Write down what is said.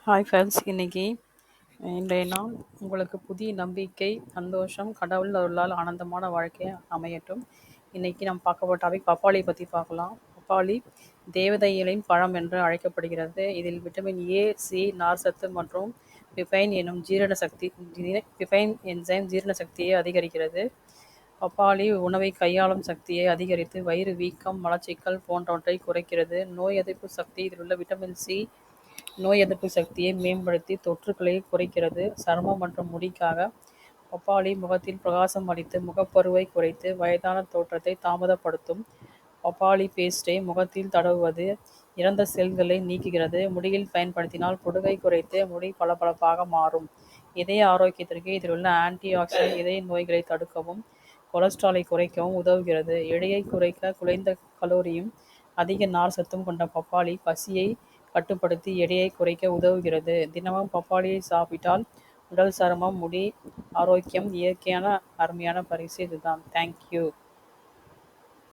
Hi friends, இன்றைய நாள் உங்களுக்கு புதிய நம்பிக்கை, சந்தோஷம், கடவுள் அருளால் ஆனந்தமான வாழ்க்கை அமையட்டும். இன்னைக்கு நம்ம பார்க்க டாபிக் பப்பாளி பற்றி பார்க்கலாம். பப்பாளி தேவதை இலையின் பழம் என்று அழைக்கப்படுகிறது. இதில் விட்டமின் ஏ, சி, நார்சத்து மற்றும் பிபைன் எனும் பிபைன் என்சைம் ஜீரண சக்தியை அதிகரிக்கிறது. பப்பாளி உணவை கையாளும் சக்தியை அதிகரித்து வயிறு வீக்கம், மலச்சிக்கல் போன்றவற்றை குறைக்கிறது. நோய் எதிர்ப்பு சக்தி இதில் உள்ள விட்டமின் சி நோய் எதிர்ப்பு சக்தியை மேம்படுத்தி தொற்றுக்களை குறைக்கிறது. சருமம் மற்றும் முடிக்காக பப்பாளி முகத்தில் பிரகாசம் அளித்து முகப்பருவை குறைத்து வயதான தோற்றத்தை தாமதப்படுத்தும். பப்பாளி பேஸ்டை முகத்தில் தடவுவது இறந்த செல்களை நீக்குகிறது. முடியில் பயன்படுத்தினால் பொடுகை குறைத்து முடி பளபளப்பாக மாறும். இதய ஆரோக்கியத்திற்கு இதில் உள்ள ஆன்டி ஆக்சிடென்ட் இதய நோய்களை தடுக்கவும் கொலஸ்ட்ராலை குறைக்கவும் உதவுகிறது. எடையை குறைக்க குறைந்த கலோரியும் அதிக நார் சத்தும் கொண்ட பப்பாளி பசியை கட்டுப்படுத்தி எடையை குறைக்க உதவுகிறது. தினமும் பப்பாளியை சாப்பிட்டால் உடல், சருமம், முடி ஆரோக்கியம் இயற்கையான அருமையான பரிசு இதுதான். தேங்க்யூ.